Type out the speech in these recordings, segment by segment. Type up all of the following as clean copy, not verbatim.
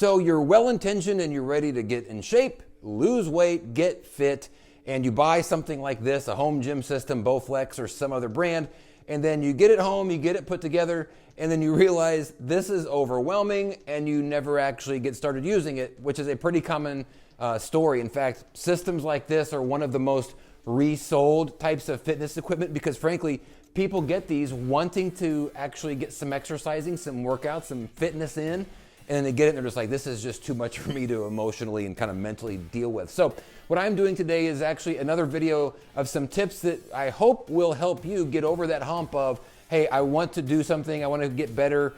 So you're well-intentioned and you're ready to get in shape, lose weight, get fit, and you buy something like this, a home gym system, Bowflex or some other brand, and then you get it home, you get it put together, and then you realize this is overwhelming and you never actually get started using it, which is a pretty common story. In fact, systems like this are one of the most resold types of fitness equipment because frankly, people get these wanting to actually get some exercising, some workouts, some fitness in, and then they get it and they're just like, this is just too much for me to emotionally and kind of mentally deal with. So what I'm doing today is actually another video of some tips that I hope will help you get over that hump of, hey, I want to do something, I want to get better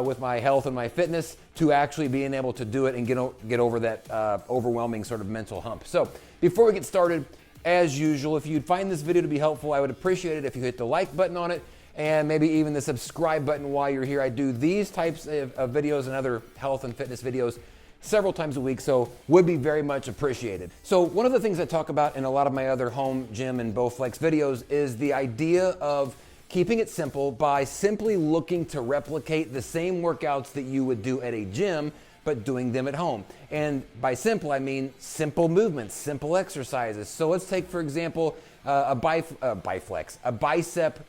with my health and my fitness, to actually being able to do it and get over that overwhelming sort of mental hump. So before we get started, as usual, if you'd find this video to be helpful, I would appreciate it if you hit the like button on it and maybe even the subscribe button while you're here. I do these types of videos and other health and fitness videos several times a week, so would be very much appreciated. So one of the things I talk about in a lot of my other home gym and Bowflex videos is the idea of keeping it simple by simply looking to replicate the same workouts that you would do at a gym, but doing them at home. And by simple, I mean simple movements, simple exercises. So let's take, for example, a bicep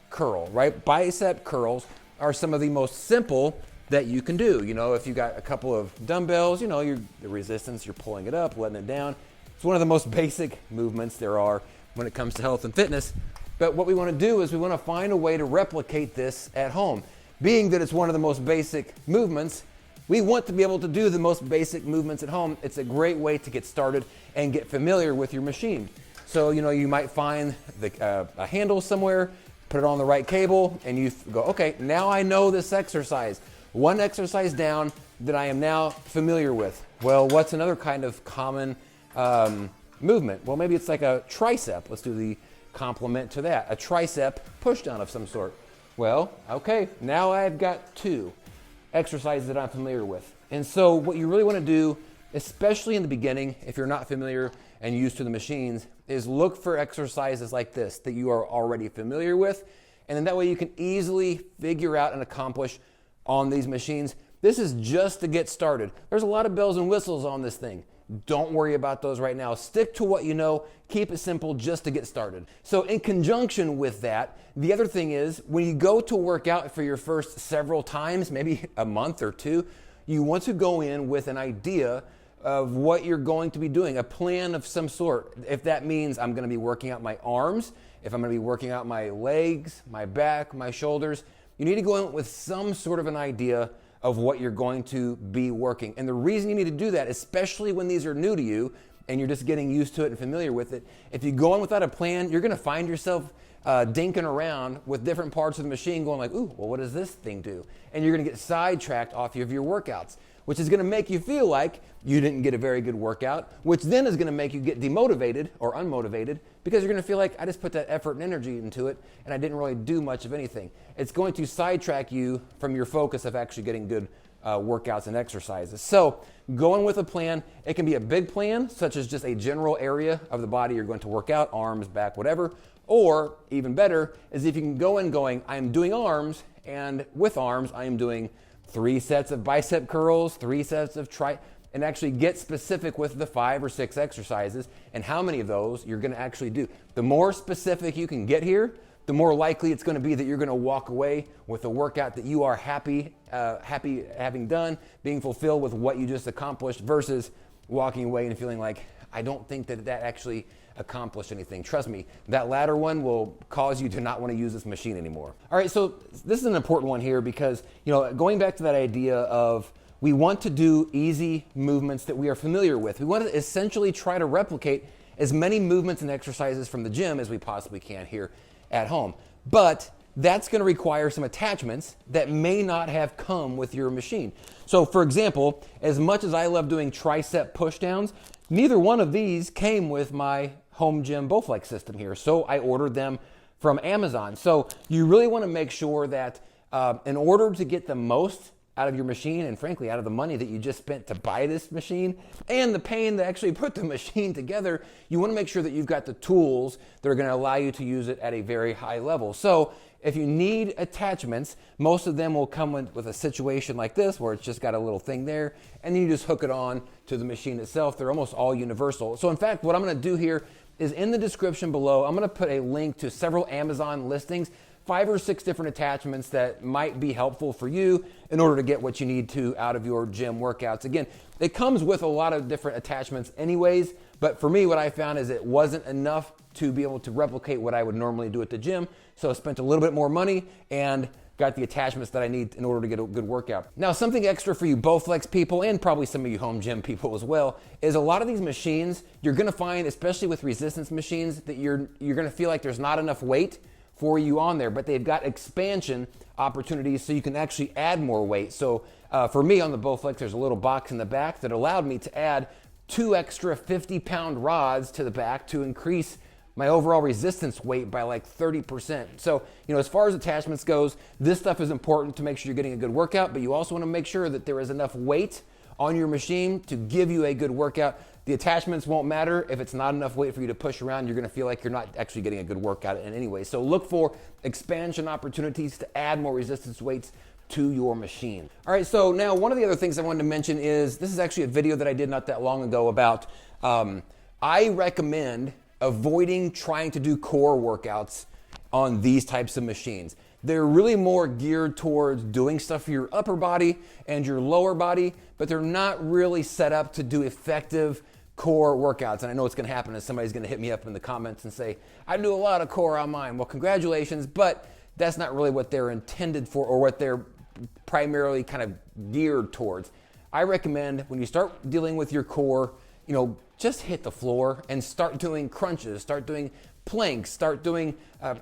curl, right? Bicep curls are some of the most simple that you can do. You know, if you got a couple of dumbbells, you know, the resistance, you're pulling it up, letting it down. It's one of the most basic movements there are when it comes to health and fitness. But what we want to do is we want to find a way to replicate this at home. Being that it's one of the most basic movements, we want to be able to do the most basic movements at home. It's a great way to get started and get familiar with your machine. So, you know, you might find a handle somewhere, put it on the right cable, and you go, okay, now I know this exercise. One exercise down that I am now familiar with. Well, what's another kind of common movement? Well, maybe it's like a tricep. Let's do the complement to that. A tricep push down of some sort. Well, okay, now I've got two exercises that I'm familiar with. And so what you really want to do, especially in the beginning, if you're not familiar and used to the machines, is look for exercises like this that you are already familiar with. And then that way you can easily figure out and accomplish on these machines. This is just to get started. There's a lot of bells and whistles on this thing. Don't worry about those right now. Stick to what you know. Keep it simple just to get started. So in conjunction with that, the other thing is when you go to work out for your first several times, maybe a month or two, you want to go in with an idea of what you're going to be doing, a plan of some sort. If that means I'm going to be working out my arms, if I'm going to be working out my legs, my back, my shoulders, you need to go in with some sort of an idea of what you're going to be working. And the reason you need to do that, especially when these are new to you and you're just getting used to it and familiar with it, if you go in without a plan, you're gonna find yourself dinking around with different parts of the machine going like, ooh, well, what does this thing do? And you're gonna get sidetracked off of your workouts, which is gonna make you feel like you didn't get a very good workout, which then is gonna make you get demotivated or unmotivated because you're gonna feel like I just put that effort and energy into it and I didn't really do much of anything. It's going to sidetrack you from your focus of actually getting good workouts and exercises. So going with a plan, it can be a big plan, such as just a general area of the body you're going to work out, arms, back, whatever, or even better is if you can go in going, I'm doing arms, and with arms, I am doing 3 sets of bicep curls, 3 sets of and actually get specific with the 5 or 6 exercises and how many of those you're going to actually do. The more specific you can get here, the more likely it's going to be that you're going to walk away with a workout that you are happy having done, being fulfilled with what you just accomplished versus walking away and feeling like, I don't think that actually accomplished anything. Trust me, that latter one will cause you to not want to use this machine anymore. All right, so this is an important one here because, you know, going back to that idea of we want to do easy movements that we are familiar with. We want to essentially try to replicate as many movements and exercises from the gym as we possibly can here at home. But that's going to require some attachments that may not have come with your machine. So for example, as much as I love doing tricep pushdowns, neither one of these came with my home gym Bowflex system here. So I ordered them from Amazon. So you really want to make sure that in order to get the most out of your machine, and frankly, out of the money that you just spent to buy this machine and the pain to actually put the machine together, you want to make sure that you've got the tools that are going to allow you to use it at a very high level. So if you need attachments, most of them will come with a situation like this where it's just got a little thing there, and then you just hook it on to the machine itself. They're almost all universal. So in fact, what I'm going to do here is in the description below, I'm going to put a link to several Amazon listings, 5 or 6 different attachments that might be helpful for you in order to get what you need to out of your gym workouts. Again, it comes with a lot of different attachments anyways, but for me, what I found is it wasn't enough to be able to replicate what I would normally do at the gym. So I spent a little bit more money and got the attachments that I need in order to get a good workout. Now, something extra for you Bowflex people, and probably some of you home gym people as well, is a lot of these machines, you're gonna find, especially with resistance machines, that you're gonna feel like there's not enough weight for you on there, but they've got expansion opportunities so you can actually add more weight. So for me on the Bowflex, there's a little box in the back that allowed me to add 2 extra 50-pound rods to the back to increase my overall resistance weight by like 30%. So, as far as attachments goes, this stuff is important to make sure you're getting a good workout, but you also want to make sure that there is enough weight on your machine to give you a good workout. The attachments won't matter if it's not enough weight for you to push around. You're going to feel like you're not actually getting a good workout in any way. So look for expansion opportunities to add more resistance weights to your machine. All right, so now one of the other things I wanted to mention is, this is actually a video that I did not that long ago about, I recommend avoiding trying to do core workouts on these types of machines. They're really more geared towards doing stuff for your upper body and your lower body, but they're not really set up to do effective core workouts. And I know what's gonna happen is somebody's gonna hit me up in the comments and say, I do a lot of core on mine. Well, congratulations, but that's not really what they're intended for or what they're primarily kind of geared towards. I recommend when you start dealing with your core, just hit the floor and start doing crunches, start doing planks, start doing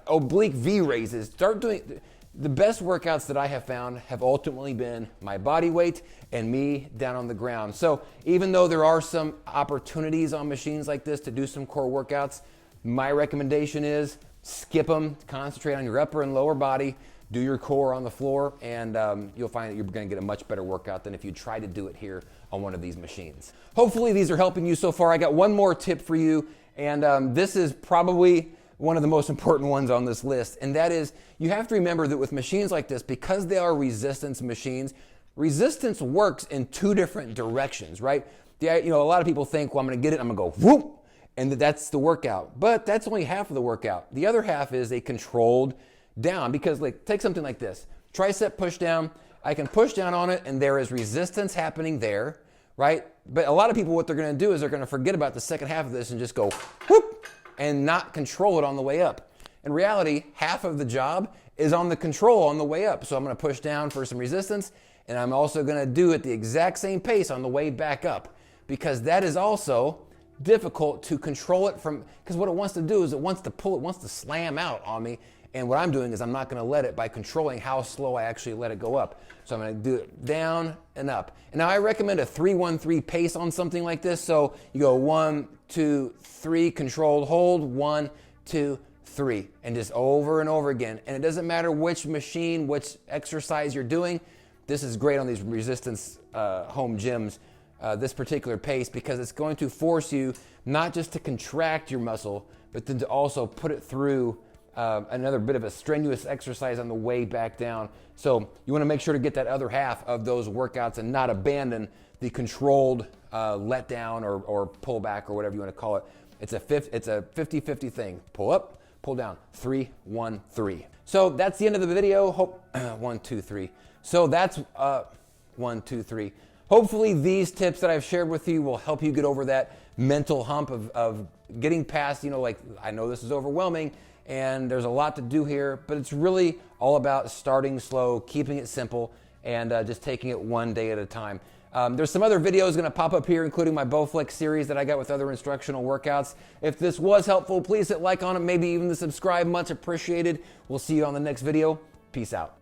oblique V raises, start doing the best workouts that I have found have ultimately been my body weight and me down on the ground. So even though there are some opportunities on machines like this to do some core workouts, my recommendation is skip them, concentrate on your upper and lower body, do your core on the floor, and you'll find that you're gonna get a much better workout than if you try to do it here on one of these machines. Hopefully these are helping you so far. I got one more tip for you, and this is probably one of the most important ones on this list, and that is you have to remember that with machines like this, because they are resistance machines, resistance works in 2 different directions, right? A lot of people think, well, I'm gonna get it, I'm gonna go whoop, and that's the workout. But that's only half of the workout. The other half is a controlled down, because take something like this, tricep push down. I can push down on it and there is resistance happening there, right? But a lot of people, what they're gonna do is they're gonna forget about the second half of this and just go whoop and not control it on the way up. In reality, half of the job is on the control on the way up. So I'm gonna push down for some resistance, and I'm also gonna do it the exact same pace on the way back up, because that is also difficult to control it from, because what it wants to do is it wants to pull, it wants to slam out on me. And what I'm doing is I'm not gonna let it by controlling how slow I actually let it go up. So I'm gonna do it down and up. And now I recommend a 3-1-3 pace on something like this. So you go 1, 2, 3, controlled hold, 1, 2, 3, and just over and over again. And it doesn't matter which machine, which exercise you're doing. This is great on these resistance home gyms, this particular pace, because it's going to force you not just to contract your muscle, but then to also put it through another bit of a strenuous exercise on the way back down. So you want to make sure to get that other half of those workouts and not abandon the controlled let down or pull back or whatever you want to call it. It's a 50-50 thing. Pull up, pull down, 3, 1, 3. So that's the end of the video. 1, 2, 3. So that's 1, 2, 3. Hopefully these tips that I've shared with you will help you get over that mental hump of getting past, I know this is overwhelming, and there's a lot to do here, but it's really all about starting slow, keeping it simple, and just taking it one day at a time. There's some other videos going to pop up here, including my Bowflex series that I got with other instructional workouts. If this was helpful, please hit like on it, maybe even the subscribe, much appreciated. We'll see you on the next video. Peace out.